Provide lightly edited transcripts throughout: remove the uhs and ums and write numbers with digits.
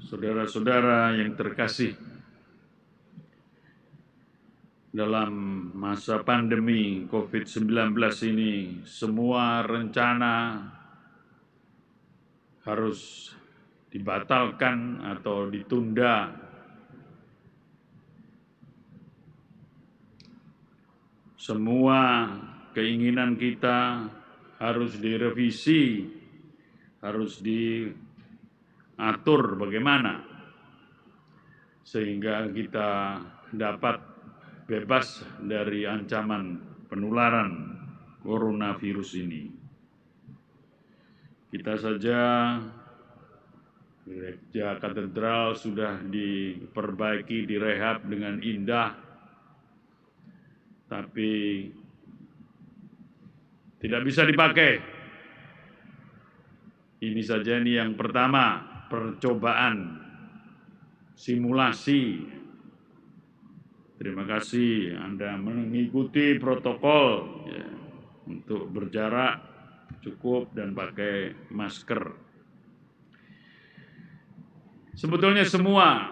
Saudara-saudara yang terkasih, dalam masa pandemi COVID-19 ini, semua rencana harus dibatalkan atau ditunda. Semua keinginan kita harus direvisi, harus diatur bagaimana sehingga kita dapat bebas dari ancaman penularan coronavirus ini. Kita saja Gereja Katedral sudah diperbaiki, direhab dengan indah, tapi tidak bisa dipakai. Ini saja yang pertama, percobaan simulasi. Terima kasih Anda mengikuti protokol ya, untuk berjarak cukup dan pakai masker. Sebetulnya semua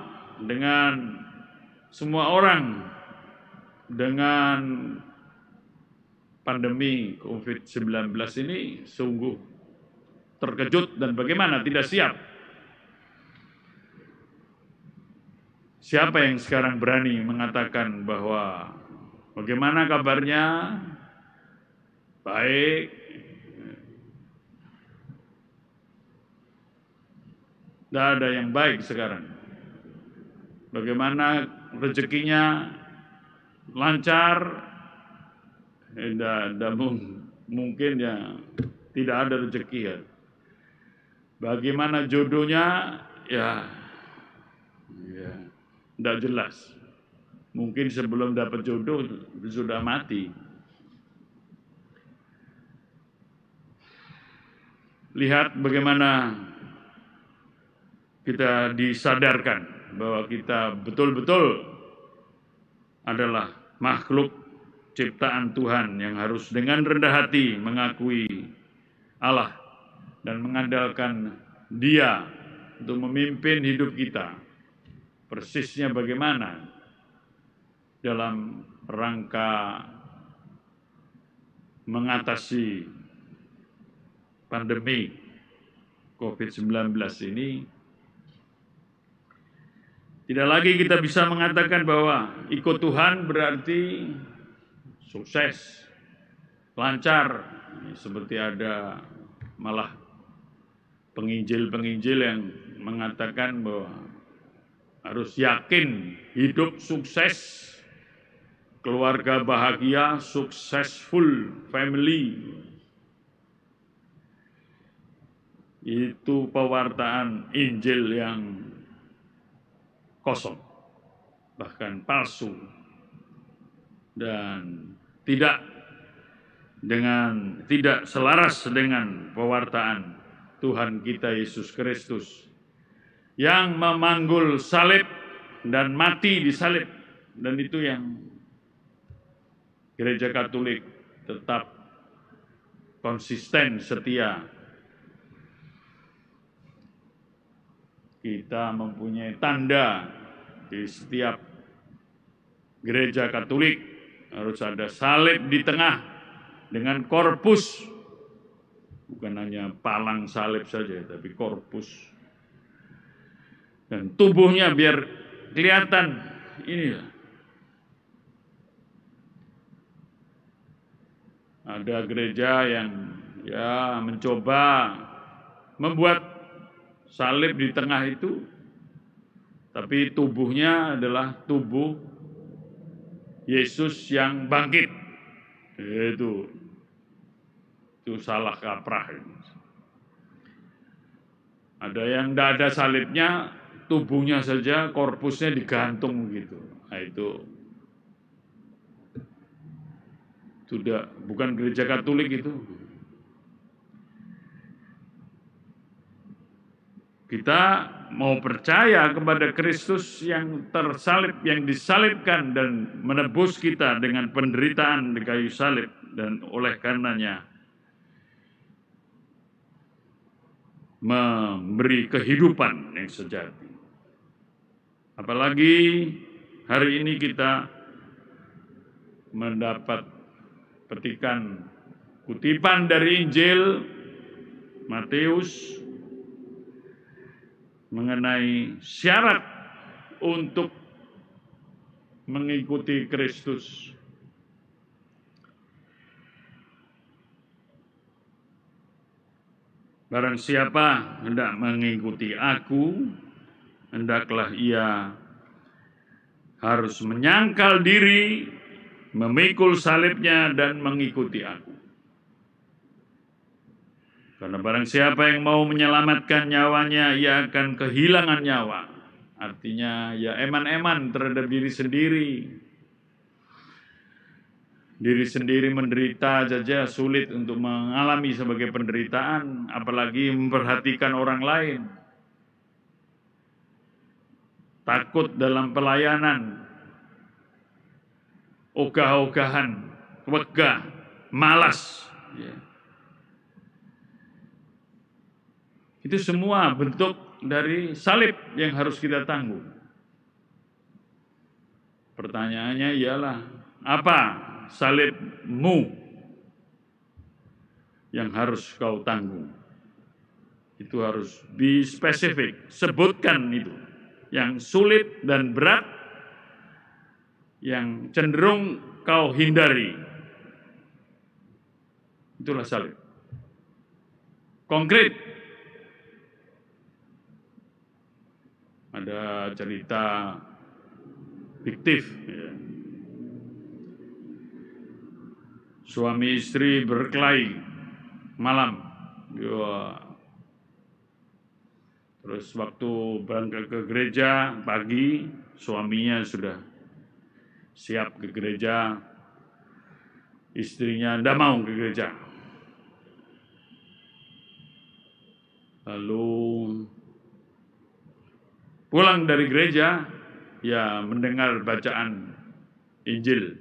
orang dengan pandemi COVID-19 ini sungguh terkejut dan bagaimana tidak siap. Siapa yang sekarang berani mengatakan bahwa bagaimana kabarnya? Baik. Tidak ada yang baik sekarang. Bagaimana rezekinya? Lancar? Mungkin ya tidak ada rezeki ya. Bagaimana jodohnya? Ya. Tidak jelas. Mungkin sebelum dapat jodoh sudah mati. Lihat bagaimana kita disadarkan bahwa kita betul-betul adalah makhluk ciptaan Tuhan yang harus dengan rendah hati mengakui Allah dan mengandalkan Dia untuk memimpin hidup kita. Persisnya bagaimana dalam rangka mengatasi pandemi COVID-19 ini. Tidak lagi kita bisa mengatakan bahwa ikut Tuhan berarti sukses, lancar. Seperti ada malah penginjil-penginjil yang mengatakan bahwa harus yakin hidup sukses, keluarga bahagia, successful family. Itu pewartaan Injil yang kosong, bahkan palsu, dan tidak selaras dengan pewartaan Tuhan kita Yesus Kristus yang memanggul salib dan mati di salib. Dan itu yang Gereja Katolik tetap konsisten setia. Kita mempunyai tanda di setiap Gereja Katolik, harus ada salib di tengah dengan korpus, bukan hanya palang salib saja, tapi korpus. Dan tubuhnya biar kelihatan, inilah. Ada gereja yang mencoba membuat salib di tengah itu, tapi tubuhnya adalah tubuh Yesus yang bangkit. Itu salah kaprah. Ada yang tidak ada salibnya, tubuhnya saja, korpusnya digantung gitu. Nah, itu sudah bukan Gereja Katolik itu. Kita mau percaya kepada Kristus yang tersalib, yang disalibkan dan menebus kita dengan penderitaan di kayu salib, dan oleh karenanya memberi kehidupan yang sejati. Apalagi hari ini kita mendapat petikan kutipan dari Injil Matius mengenai syarat untuk mengikuti Kristus. Barang siapa hendak mengikuti aku, hendaklah ia harus menyangkal diri, memikul salibnya, dan mengikuti aku. Karena barang siapa yang mau menyelamatkan nyawanya, ia akan kehilangan nyawa. Artinya ya eman-eman terhadap diri sendiri. Diri sendiri menderita saja sulit untuk mengalami sebagai penderitaan, apalagi memperhatikan orang lain. Takut dalam pelayanan, ogah-ogahan, wegah, malas. Ya. Itu semua bentuk dari salib yang harus kita tanggung. Pertanyaannya ialah, apa salibmu yang harus kau tanggung? Itu harus be spesifik, sebutkan itu. Yang sulit dan berat, yang cenderung kau hindari. Itulah salib. Konkret. Ada cerita fiktif. Ya. Suami istri berkelahi malam. Ya. Terus waktu berangkat ke gereja pagi, suaminya sudah siap ke gereja, istrinya tidak mau ke gereja. Lalu pulang dari gereja, ya mendengar bacaan Injil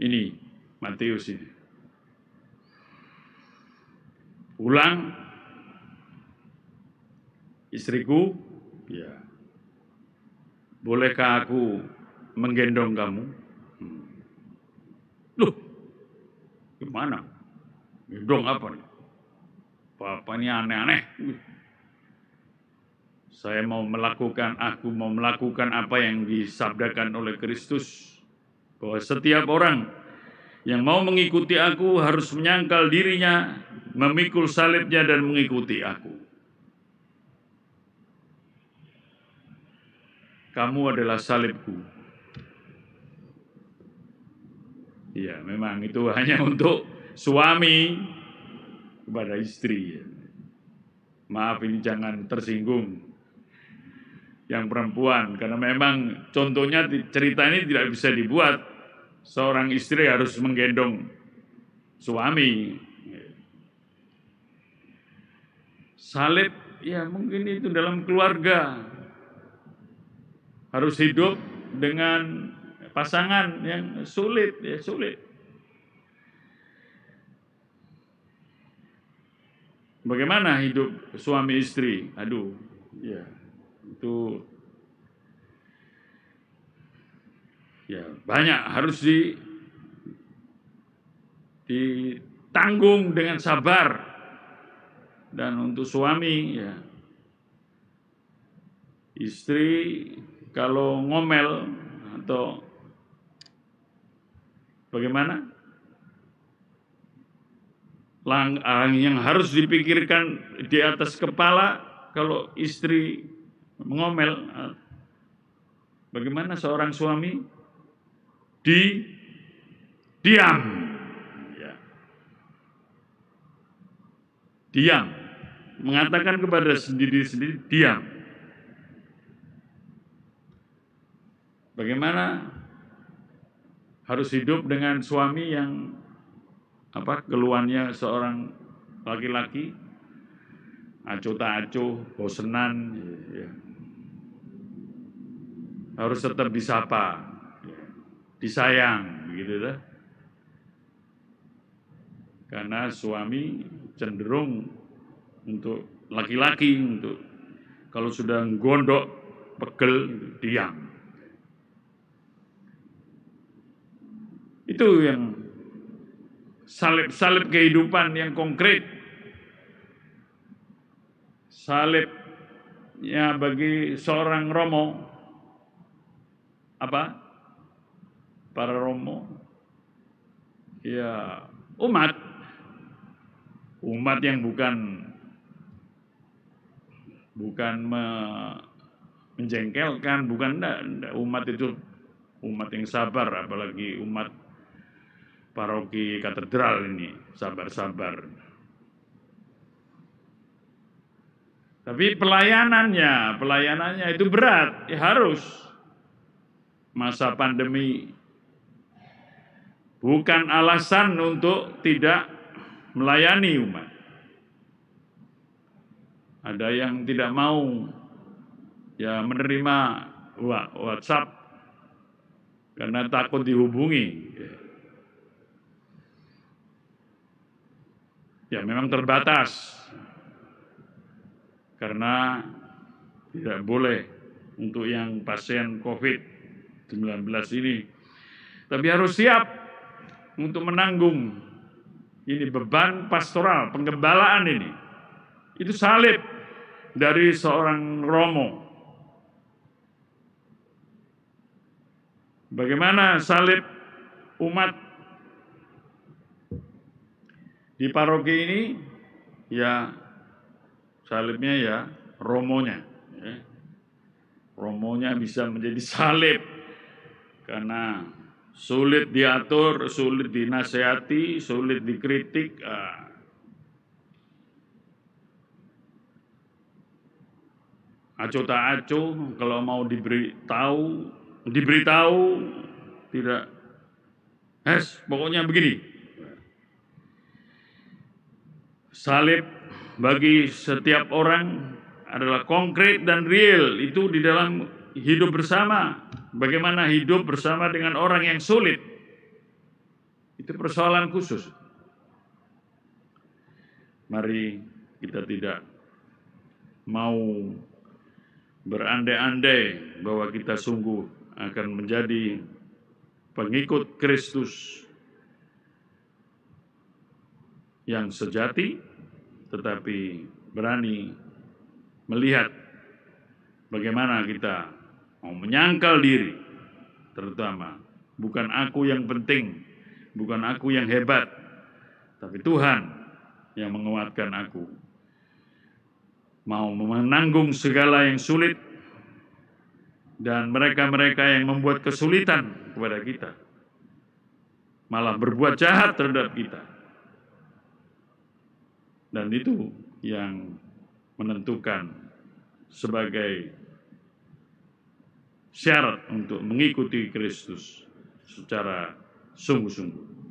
ini, Matius ini. Pulang, istriku, ya, bolehkah aku menggendong kamu? Loh, gimana? Gendong apa nih? Bapak ini aneh-aneh. Aku mau melakukan apa yang disabdakan oleh Kristus. Bahwa setiap orang yang mau mengikuti aku harus menyangkal dirinya, memikul salibnya dan mengikuti aku. Kamu adalah salibku. Ya, memang itu hanya untuk suami kepada istri. Maaf, ini jangan tersinggung yang perempuan, karena memang contohnya cerita ini tidak bisa dibuat. Seorang istri harus menggendong suami. Salib, ya mungkin itu dalam keluarga. Harus hidup dengan pasangan yang sulit, ya sulit. Bagaimana hidup suami istri? Aduh, ya itu ya banyak harus ditanggung dengan sabar. Dan untuk suami, ya istri kalau ngomel atau bagaimana, yang harus dipikirkan di atas kepala kalau istri mengomel, bagaimana seorang suami diam, ya. Diam, mengatakan kepada sendiri diam. Bagaimana harus hidup dengan suami yang keluhannya seorang laki-laki, acuh tak acuh, bosenan, ya. Harus tetap disapa, ya. Disayang, begitu. Karena suami cenderung untuk laki-laki untuk kalau sudah gondok pegel, diam. Itu yang salib-salib kehidupan yang konkret. Salibnya bagi seorang Romo, apa? Para Romo, ya umat yang bukan menjengkelkan, bukan enggak. Umat itu umat yang sabar, apalagi umat paroki katedral ini sabar-sabar. Tapi pelayanannya itu berat, ya harus. Masa pandemi bukan alasan untuk tidak melayani umat. Ada yang tidak mau ya menerima WhatsApp karena takut dihubungi. Ya memang terbatas karena tidak boleh untuk yang pasien COVID-19 ini. Tapi harus siap untuk menanggung ini beban pastoral, penggembalaan ini. Itu salib dari seorang Romo. Bagaimana salib umat di paroki ini? Ya salibnya ya Romonya. Romonya bisa menjadi salib karena sulit diatur, sulit dinasehati, sulit dikritik. Aco tak aco, kalau mau diberitahu tidak. Pokoknya begini. Salib bagi setiap orang adalah konkret dan real. Itu di dalam hidup bersama. Bagaimana hidup bersama dengan orang yang sulit. Itu persoalan khusus. Mari kita tidak mau berandai-andai bahwa kita sungguh akan menjadi pengikut Kristus yang sejati, tetapi berani melihat bagaimana kita mau menyangkal diri, terutama bukan aku yang penting, bukan aku yang hebat, tapi Tuhan yang menguatkan aku. Mau menanggung segala yang sulit dan mereka-mereka yang membuat kesulitan kepada kita, malah berbuat jahat terhadap kita. Dan itu yang menentukan sebagai syarat untuk mengikuti Kristus secara sungguh-sungguh.